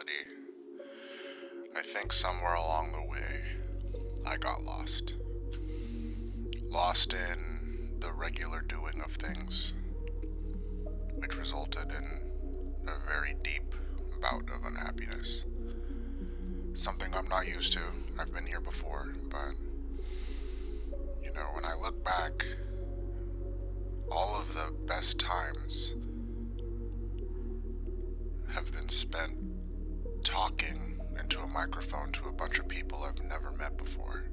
reality. I think somewhere along the way, I got lost. Lost in the regular doing of things, which resulted in a very deep bout of unhappiness. Something I'm not used to. I've been here before, but, when I look back, all of the best times have been spent talking into a microphone to a bunch of people I've never met before.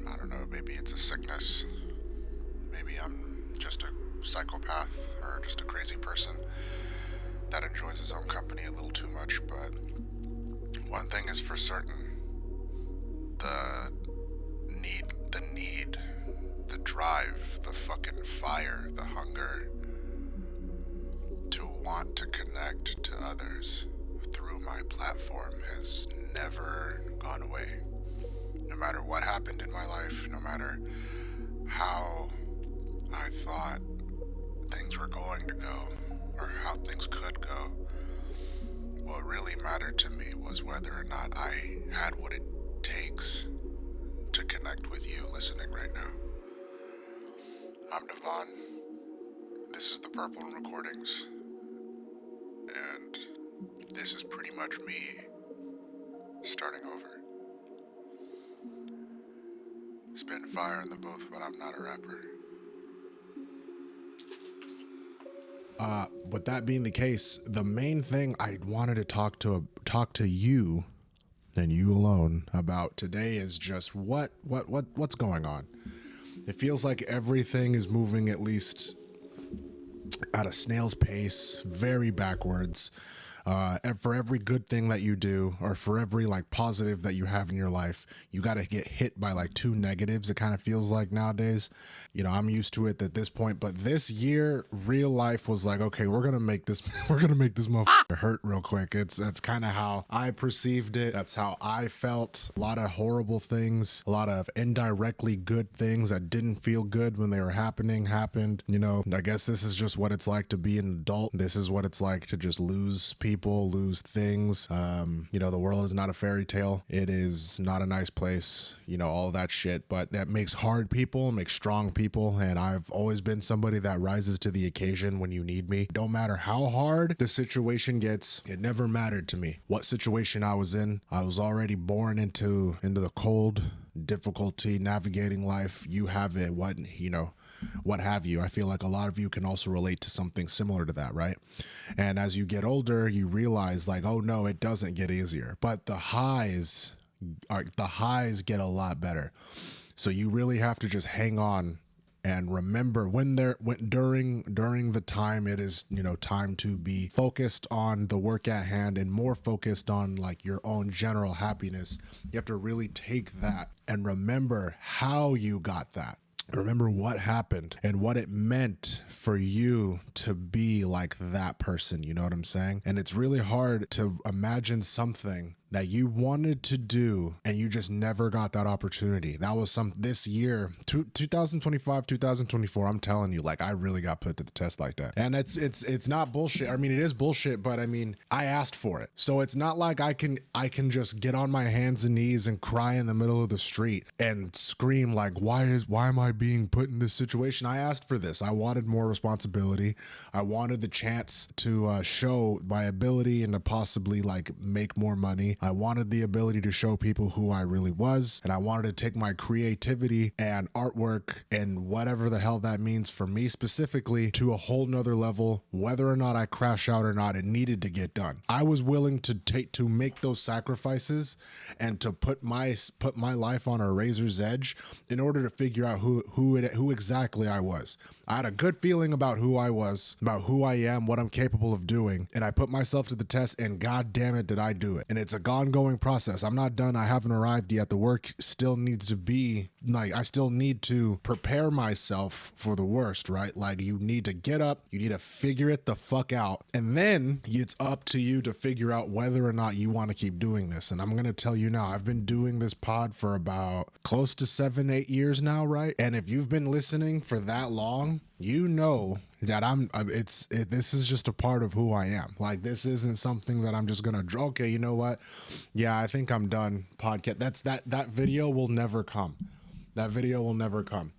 I don't know, maybe it's a sickness. Maybe I'm just a psychopath or just a crazy person that enjoys his own company a little too much, but one thing is for certain. The drive, the fucking fire, the hunger to want to connect to others through my platform has never gone away. No matter what happened in my life, no matter how I thought things were going to go or how things could go, what really mattered to me was whether or not I had what it takes to connect with you listening right now. I'm Devon. This is the Purpleroom Recordings. And this is pretty much me starting over. Spitting fire in the booth, but I'm not a rapper. With that being the case, the main thing I wanted to talk to you and you alone about today is just what's going on. It feels like everything is moving at least at a snail's pace, very backwards. And for every good thing that you do, or for every positive that you have in your life, you got to get hit by 2 negatives. It kind of feels like nowadays. I'm used to it at this point, but this year, real life was like, okay, we're gonna make this motherfucker hurt real quick. That's kind of how I perceived it. That's how I felt. A lot of horrible things, a lot of indirectly good things that didn't feel good when they were happened. I guess this is just what it's like to be an adult. This is what it's like to just lose people, lose things. The world is not a fairy tale. It is not a nice place, all that shit, but that makes hard people, makes strong people. And I've always been somebody that rises to the occasion when you need me. Don't matter how hard the situation gets. It never mattered to me what situation I was in. I was already born into the cold difficulty navigating life. You have it, what have you. I feel like a lot of you can also relate to something similar to that, right? And as you get older, you realize oh no, it doesn't get easier, but the highs get a lot better. So you really have to just hang on and remember during the time it is, time to be focused on the work at hand and more focused on your own general happiness. You have to really take that and remember how you got that. Remember what happened and what it meant for you to be like that person. You know what I'm saying? And it's really hard to imagine something that you wanted to do and you just never got that opportunity. That was this year, 2025, 2024. I'm telling you, I really got put to the test like that. And it's not bullshit. I mean, it is bullshit, but I asked for it. So it's not like I can just get on my hands and knees and cry in the middle of the street and scream why am I being put in this situation? I asked for this. I wanted more responsibility. I wanted the chance to show my ability and to possibly make more money. I wanted the ability to show people who I really was, and I wanted to take my creativity and artwork and whatever the hell that means for me specifically to a whole nother level. Whether or not I crash out or not, it needed to get done. I was willing to make those sacrifices and to put my life on a razor's edge in order to figure out who exactly I was. I had a good feeling about who I was, about who I am, what I'm capable of doing, and I put myself to the test, and god damn it did I do it. And it's a ongoing process. I'm not done. I haven't arrived yet. The work still needs to be I still need to prepare myself for the worst, right? You need to get up, you need to figure it the fuck out, and then it's up to you to figure out whether or not you want to keep doing this. And I'm going to tell you now, I've been doing this pod for about close to 7-8 years now, right? And if you've been listening for that long, that this is just a part of who I am. Like, this isn't something that I'm just gonna, okay, you know what? Yeah, I think I'm done podcast. That video will never come. That video will never come.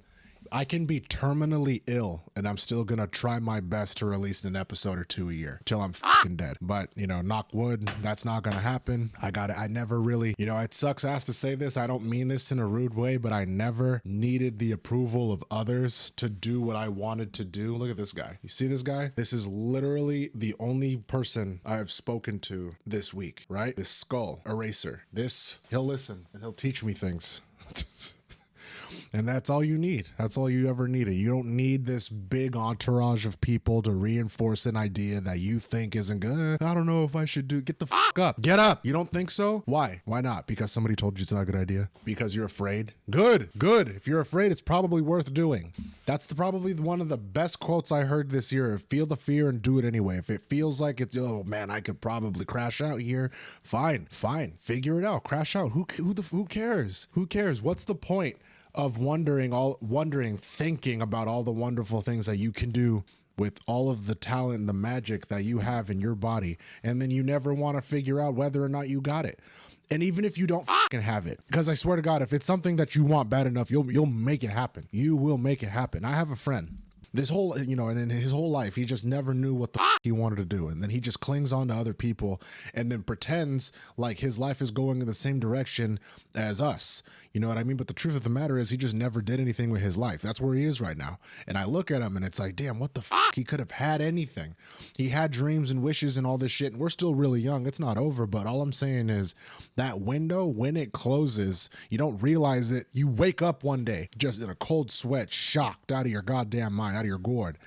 I can be terminally ill and I'm still gonna try my best to release an episode or two a year till I'm fucking dead. But, you know, knock wood, that's not gonna happen. I never really, you know, it sucks ass to say this. I don't mean this in a rude way, but I never needed the approval of others to do what I wanted to do. Look at this guy. You see this guy? This is literally the only person I have spoken to this week, right? This skull eraser. He'll listen and he'll teach me things. And that's all you need. That's all you ever needed. You don't need this big entourage of people to reinforce an idea that you think isn't good. I don't know if I should do. Get the fuck up. Get up. You don't think so? Why? Why not? Because somebody told you it's not a good idea? Because you're afraid? Good. Good. If you're afraid, it's probably worth doing. That's probably one of the best quotes I heard this year. Feel the fear and do it anyway. If it feels like it's, oh man, I could probably crash out here. Fine. Figure it out. Crash out. Who cares? Who cares? What's the point of thinking about all the wonderful things that you can do with all of the talent and the magic that you have in your body, and then you never want to figure out whether or not you got it? And even if you don't fucking have it, because I swear to God, if it's something that you want bad enough, you'll make it happen. You will make it happen. I have a friend. This whole, you know, and in his whole life, he just never knew what the he wanted to do. And then he just clings on to other people and then pretends like his life is going in the same direction as us. You know what I mean? But the truth of the matter is he just never did anything with his life. That's where he is right now. And I look at him and it's like, damn, what the fuck? He could have had anything. He had dreams and wishes and all this shit. And we're still really young. It's not over. But all I'm saying is that window, when it closes, you don't realize it. You wake up one day just in a cold sweat, shocked out of your goddamn mind, out of your gourd,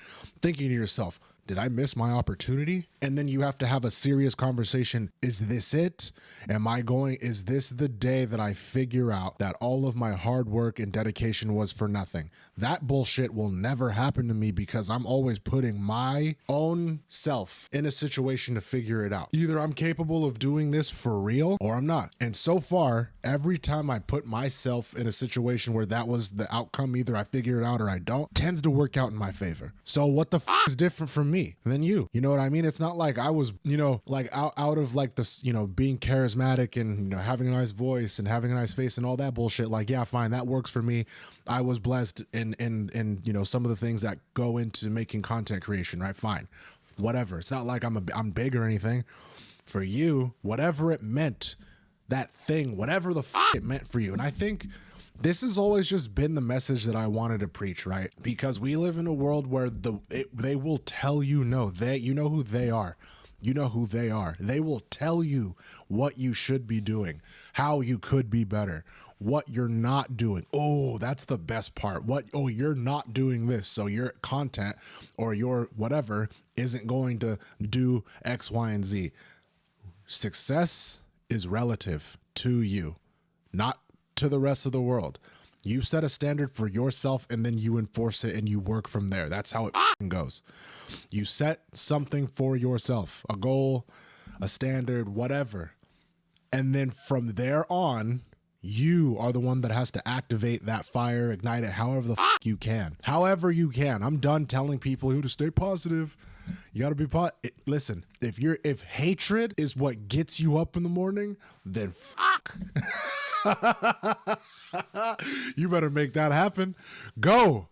thinking to yourself, did I miss my opportunity? And then you have to have a serious conversation. Is this it? Is this the day that I figure out that all of my hard work and dedication was for nothing? That bullshit will never happen to me because I'm always putting my own self in a situation to figure it out. Either I'm capable of doing this for real or I'm not. And so far, every time I put myself in a situation where that was the outcome, either I figure it out or I don't, tends to work out in my favor. So what the is different from me than you? You know what I mean? It's not like I was, you know, like out of like this, you know, being charismatic and, you know, having a nice voice and having a nice face and all that bullshit. Like, yeah, fine, that works for me. I was blessed in you know, some of the things that go into making content creation, right? Fine, whatever. It's not like I'm big or anything. For you, whatever it meant, that thing, whatever the it meant for you. And I think this has always just been the message that I wanted to preach, right? Because we live in a world where they will tell you no. You know who they are. You know who they are. They will tell you what you should be doing, how you could be better, what you're not doing. Oh, that's the best part. You're not doing this, so your content or your whatever isn't going to do X, Y, and Z. Success is relative to you, not to the rest of the world. You set a standard for yourself and then you enforce it and you work from there. That's how it goes. You set something for yourself, a goal, a standard, whatever. And then from there on, you are the one that has to activate that fire, ignite it however the you can. However you can. I'm done telling people who to stay positive. You got to be listen, if hatred is what gets you up in the morning, then fuck. You better make that happen. Go.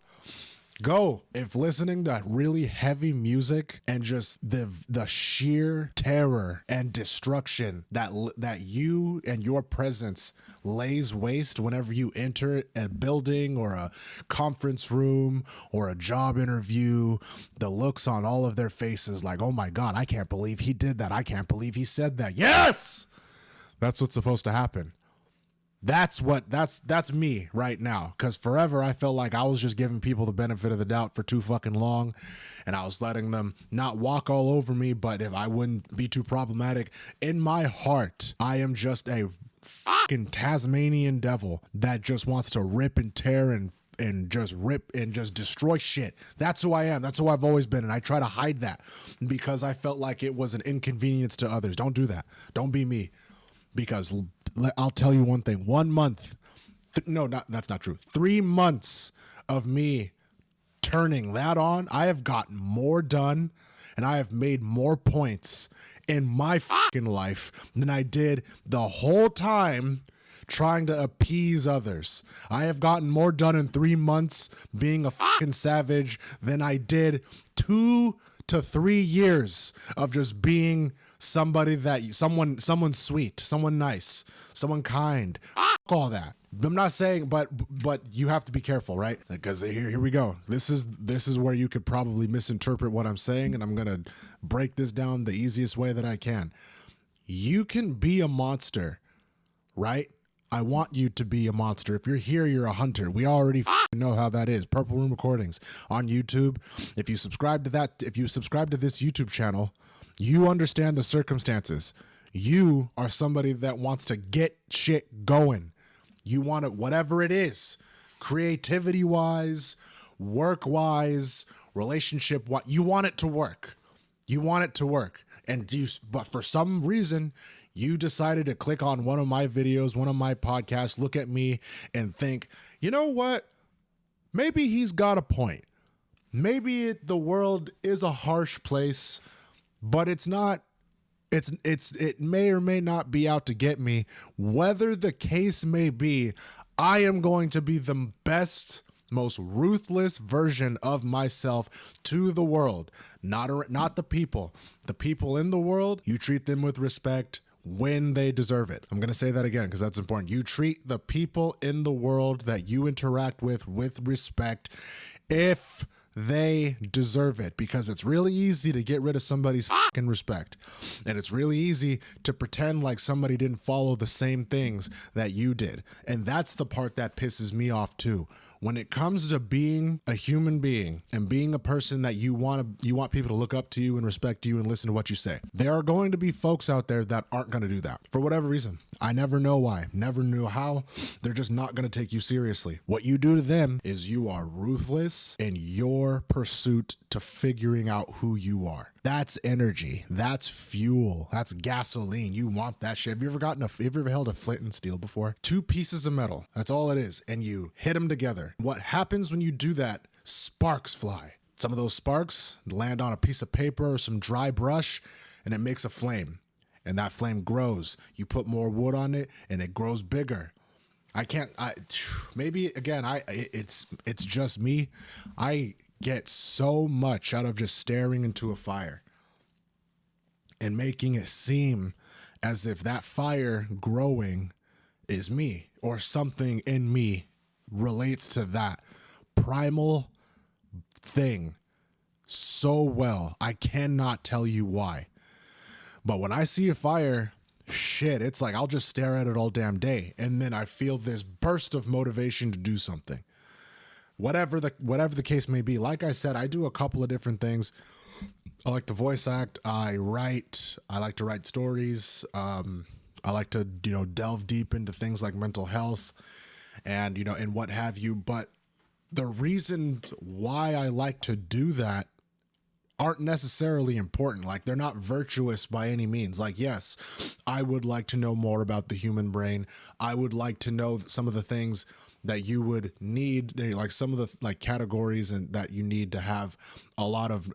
If listening to really heavy music and just the sheer terror and destruction that you and your presence lays waste whenever you enter a building or a conference room or a job interview, the looks on all of their faces like, oh my God, I can't believe he did that. I can't believe he said that. Yes, that's what's supposed to happen. That's me right now. Cause forever I felt like I was just giving people the benefit of the doubt for too fucking long. And I was letting them not walk all over me, but if I wouldn't be too problematic, in my heart, I am just a fucking Tasmanian devil that just wants to rip and tear and just rip and just destroy shit. That's who I am. That's who I've always been. And I try to hide that because I felt like it was an inconvenience to others. Don't do that. Don't be me. Because I'll tell you one thing, 1 month, that's not true. 3 months of me turning that on, I have gotten more done and I have made more points in my fucking life than I did the whole time trying to appease others. I have gotten more done in 3 months being a fucking savage than I did 2 to 3 years of just being somebody that someone sweet, someone nice, someone kind. All that. I'm not saying, but you have to be careful, right? Because here we go. This is where you could probably misinterpret what I'm saying, and I'm gonna break this down the easiest way that I can. You can be a monster, right? I want you to be a monster. If you're here, you're a hunter. We already know how that is. Purpleroom Recordings on YouTube. If you subscribe to that, if you subscribe to this YouTube channel, you understand the circumstances. You are somebody that wants to get shit going. You want it, whatever it is, creativity wise, work wise, relationship wise, you want it to work. You want it to work. But for some reason, you decided to click on one of my videos, one of my podcasts, look at me and think, you know what? Maybe he's got a point. Maybe the world is a harsh place, but it's not. It may or may not be out to get me. Whether the case may be, I am going to be the best, most ruthless version of myself to the world, not the people. The people in the world, you treat them with respect when they deserve it. I'm going to say that again because that's important. You treat the people in the world that you interact with respect if they deserve it, because it's really easy to get rid of somebody's fucking respect. And it's really easy to pretend like somebody didn't follow the same things that you did. And that's the part that pisses me off too. When it comes to being a human being and being a person that you want people to look up to you and respect you and listen to what you say, there are going to be folks out there that aren't going to do that for whatever reason. I never know why, never knew how. They're just not going to take you seriously. What you do to them is you are ruthless in your pursuit to figuring out who you are. That's energy. That's fuel. That's gasoline. You want that shit. Have you ever held a flint and steel before? 2 pieces of metal. That's all it is. And you hit them together. What happens when you do that? Sparks fly. Some of those sparks land on a piece of paper or some dry brush, and it makes a flame. And that flame grows. You put more wood on it, and it grows bigger. Maybe again, it's just me. I get so much out of just staring into a fire and making it seem as if that fire growing is me, or something in me relates to that primal thing so well. I cannot tell you why. But when I see a fire, shit, it's like I'll just stare at it all damn day. And then I feel this burst of motivation to do something. Whatever the case may be. Like I said, I do a couple of different things. I like to voice act. I like to write stories. I like to, delve deep into things like mental health and, and what have you. But the reasons why I like to do that aren't necessarily important. Like, they're not virtuous by any means. Like, yes, I would like to know more about the human brain. I would like to know some of the things that you would need, like some of the categories and that you need to have a lot of,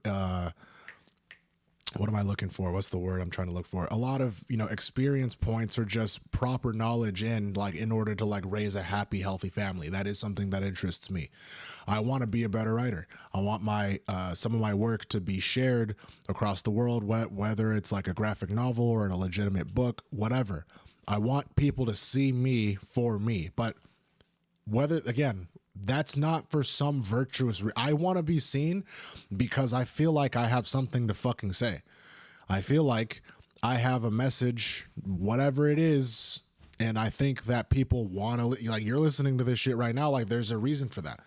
what am I looking for? What's the word I'm trying to look for? A lot of, experience points or just proper knowledge in order to raise a happy, healthy family. That is something that interests me. I want to be a better writer. I want some of my work to be shared across the world, whether it's like a graphic novel or in a legitimate book, whatever. I want people to see me for me, but that's not for some virtuous I want to be seen because I feel like I have something to fucking say. I feel like I have a message, whatever it is, and I think that people want to, you're listening to this shit right now, there's a reason for that.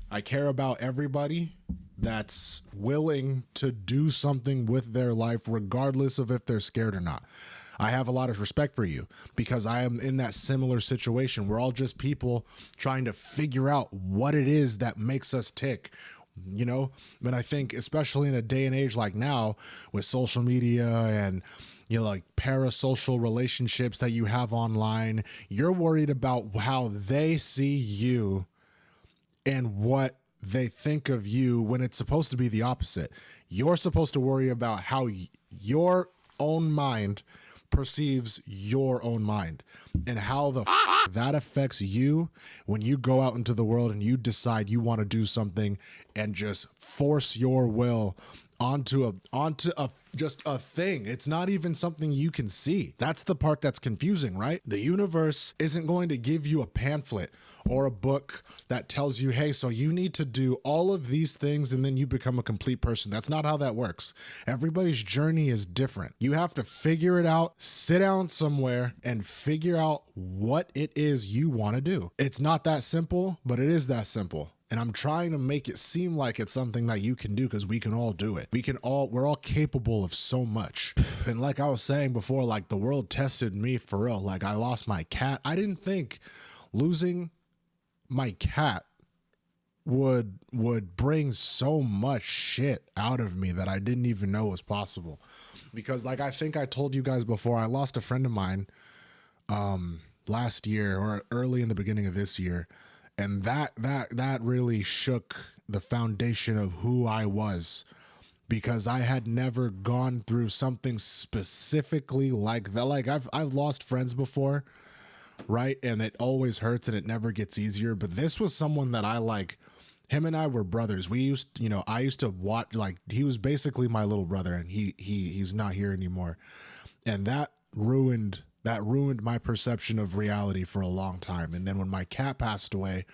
I care about everybody that's willing to do something with their life, regardless of if they're scared or not. I have a lot of respect for you because I am in that similar situation. We're all just people trying to figure out what it is that makes us tick, And I think especially in a day and age like now with social media and, parasocial relationships that you have online, you're worried about how they see you and what they think of you when it's supposed to be the opposite. You're supposed to worry about how your own mind perceives your own mind and how that affects you when you go out into the world and you decide you want to do something and just force your will onto just a thing. It's not even something you can see. That's the part that's confusing, right? The universe isn't going to give you a pamphlet or a book that tells you, hey, so you need to do all of these things and then you become a complete person. That's not how that works. Everybody's journey is different. You have to figure it out, sit down somewhere and figure out what it is you want to do. It's not that simple, but it is that simple. And I'm trying to make it seem like it's something that you can do because we can all do it. We're all capable of so much. And like I was saying before, like the world tested me for real. Like I lost my cat. I didn't think losing my cat would bring so much shit out of me that I didn't even know was possible. Because like I think I told you guys before, I lost a friend of mine last year or early in the beginning of this year. And that really shook the foundation of who I was, because I had never gone through something specifically like that. Like I've lost friends before, right? And it always hurts and it never gets easier. But this was someone that I like. Him and I were brothers. I used to watch, like he was basically my little brother, and he's not here anymore. And that ruined my perception of reality for a long time. And then when my cat passed away,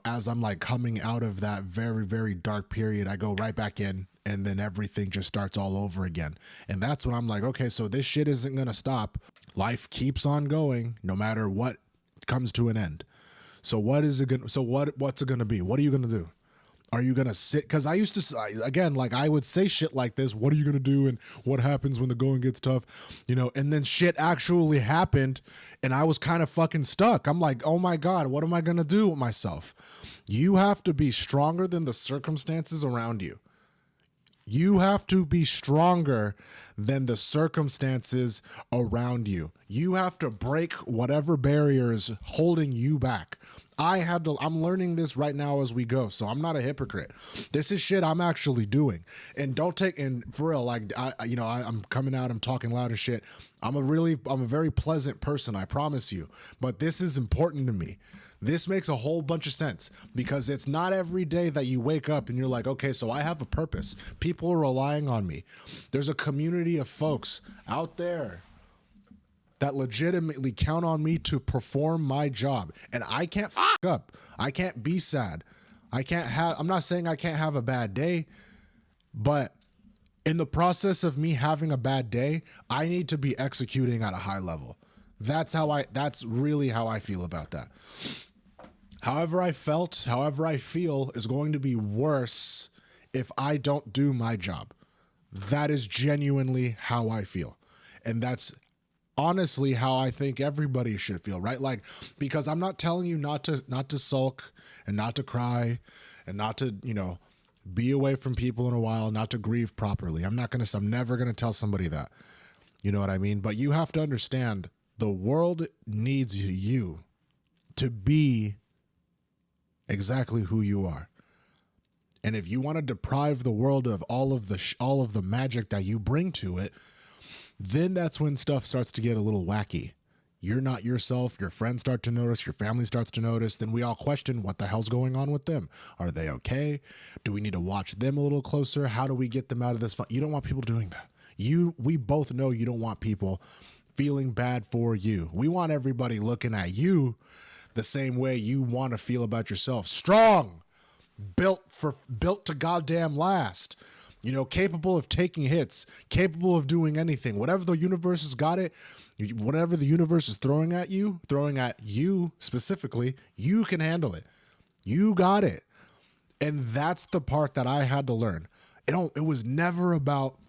as I'm like coming out of that very, very dark period, I go right back in, and then everything just starts all over again. And that's when I'm like, okay, so this shit isn't going to stop. Life keeps on going no matter what comes to an end. So what's it going to be? What are you going to do? Are you going to sit? Because I used to, again, like I would say shit like this. What are you going to do? And what happens when the going gets tough? And then shit actually happened and I was kind of fucking stuck. I'm like, oh my God, what am I going to do with myself? You have to be stronger than the circumstances around you. You have to be stronger than the circumstances around you. You have to break whatever barrier is holding you back. I'm learning this right now as we go, so I'm not a hypocrite. This is shit I'm actually doing. And for real, like, I'm coming out, I'm talking loud and shit. I'm a very pleasant person, I promise you. But this is important to me. This makes a whole bunch of sense, because it's not every day that you wake up and you're like, okay, so I have a purpose. People are relying on me. There's a community of folks out there that legitimately count on me to perform my job. And I can't fuck up. I can't be sad. I'm not saying I can't have a bad day, but in the process of me having a bad day, I need to be executing at a high level. That's really how I feel about that. However I feel is going to be worse if I don't do my job. That is genuinely how I feel. And that's honestly how I think everybody should feel, right? Like, because I'm not telling you not to sulk and not to cry and not to, be away from people in a while, not to grieve properly. I'm never going to tell somebody that. You know what I mean? But you have to understand, the world needs you to be exactly who you are. And if you want to deprive the world of all of the magic that you bring to it, then that's when stuff starts to get a little wacky. You're not yourself. Your friends start to notice. Your family starts to notice. Then we all question, what the hell's going on with them? Are they okay? Do we need to watch them a little closer? How do we get them out of this? You don't want people doing that. We both know you don't want people feeling bad for you. We want everybody looking at you the same way you want to feel about yourself. Strong, built to goddamn last. Capable of taking hits, capable of doing anything. Whatever the universe has got it, whatever the universe is throwing at you specifically, you can handle it. You got it. And that's the part that I had to learn. It was never about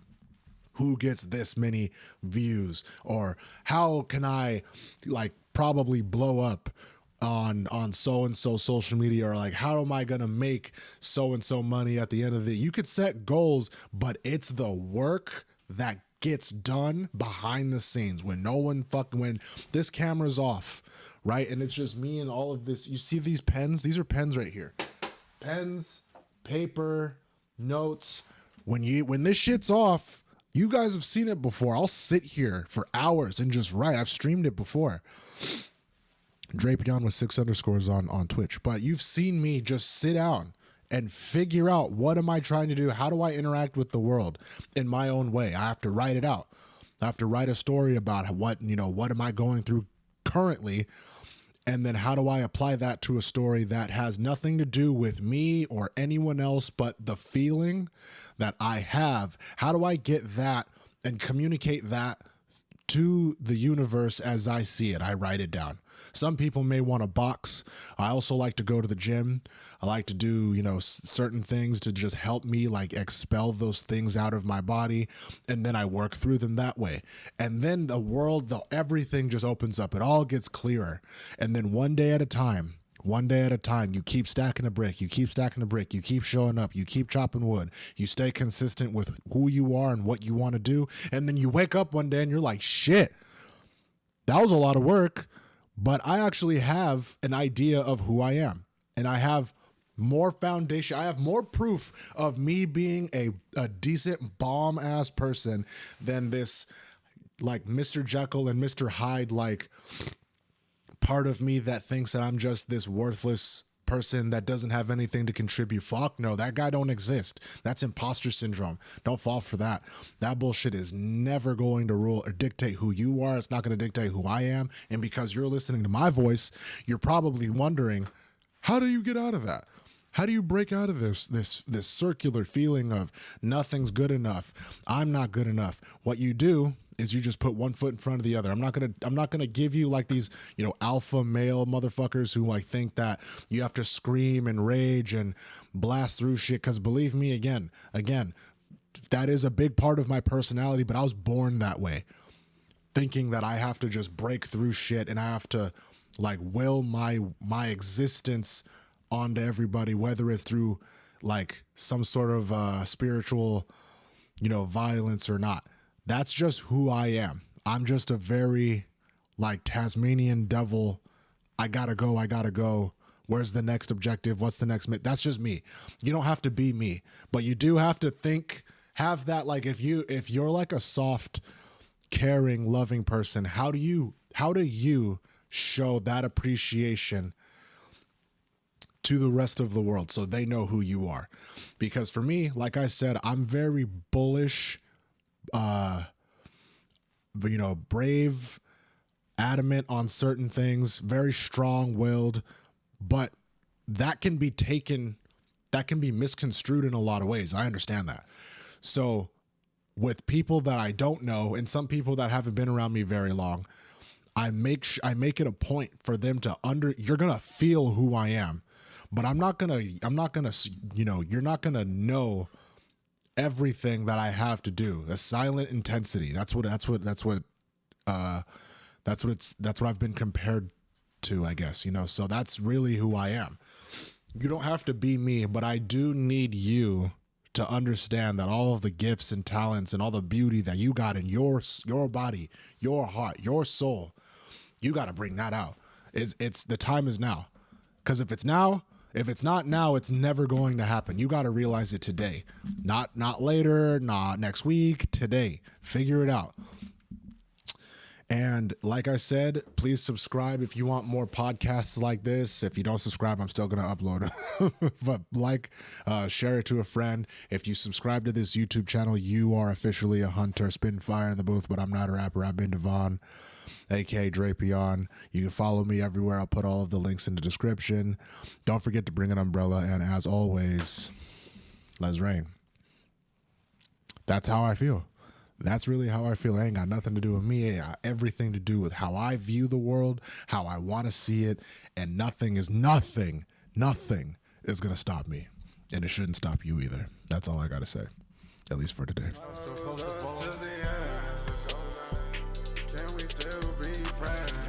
who gets this many views or how can I probably blow up on so-and-so social media, or how am I gonna make so-and-so money at the end of the day. You could set goals, but it's the work that gets done behind the scenes when when this camera's off, right? And it's just me and all of this. You see these pens? These are pens right here. Pens paper, notes. When this shit's off, you guys have seen it before. I'll sit here for hours and just write. I've streamed it before. Drapion with 6 underscores on Twitch. But you've seen me just sit down and figure out, what am I trying to do? How do I interact with the world in my own way? I have to write it out. I have to write a story about what am I going through currently, and then how do I apply that to a story that has nothing to do with me or anyone else, but the feeling that I have. How do I get that and communicate that to the universe as I see it? I write it down. Some people may want to box. I also like to go to the gym. I like to do, certain things to just help me like expel those things out of my body. And then I work through them that way. And then everything just opens up. It all gets clearer. And then one day at a time, you keep stacking a brick, you keep showing up, you keep chopping wood, you stay consistent with who you are and what you want to do. And then you wake up one day and you're like, shit, that was a lot of work. But I actually have an idea of who I am, and I have more foundation. I have more proof of me being a decent bomb ass person than this like Mr. Jekyll and Mr. Hyde, like part of me that thinks that I'm just this worthless person that doesn't have anything to contribute. Fuck no, that guy don't exist. That's imposter syndrome. Don't fall for that. That bullshit is never going to rule or dictate who you are. It's not going to dictate who I am. And because you're listening to my voice, you're probably wondering, how do you get out of that? How do you break out of this circular feeling of nothing's good enough? I'm not good enough. What you do is you just put one foot in front of the other. I'm not gonna give you like these, alpha male motherfuckers who like think that you have to scream and rage and blast through shit. Cause believe me, again, that is a big part of my personality, but I was born that way, thinking that I have to just break through shit and I have to like will my existence onto everybody, whether it's through like some sort of spiritual, violence or not. That's just who I am. I'm just a very like Tasmanian devil. I gotta go. Where's the next objective? What's the next? That's just me. You don't have to be me, but you do have to have that. Like if you're like a soft, caring, loving person, how do you show that appreciation to the rest of the world so they know who you are? Because for me, like I said, I'm very bullish, brave, adamant on certain things, very strong-willed, but that can be misconstrued in a lot of ways. I understand that. So with people that I don't know and some people that haven't been around me very long, I make it a point for them to you're going to feel who I am, but you're not going to know everything that I have to do. A silent intensity. That's what I've been compared to, I guess, so that's really who I am. You don't have to be me, but I do need you to understand that all of the gifts and talents and all the beauty that you got in your body, your heart, your soul, you got to bring that out. It's the time is now. Because if it's not now, it's never going to happen. You got to realize it today. Not later, not next week, today. Figure it out. And like I said, please subscribe if you want more podcasts like this. If you don't subscribe, I'm still going to upload it. But share it to a friend. If you subscribe to this YouTube channel, you are officially a hunter. Spitting fire in the booth, but I'm not a rapper. I've been Devon, aka Drapion. You can follow me everywhere. I'll put all of the links in the description. Don't forget to bring an umbrella. And as always, let's rain. That's how I feel. That's really how I feel. It ain't got nothing to do with me. It got everything to do with how I view the world, how I want to see it, and nothing is going to stop me. And it shouldn't stop you either. That's all I got to say, at least for today. Can we still be friends?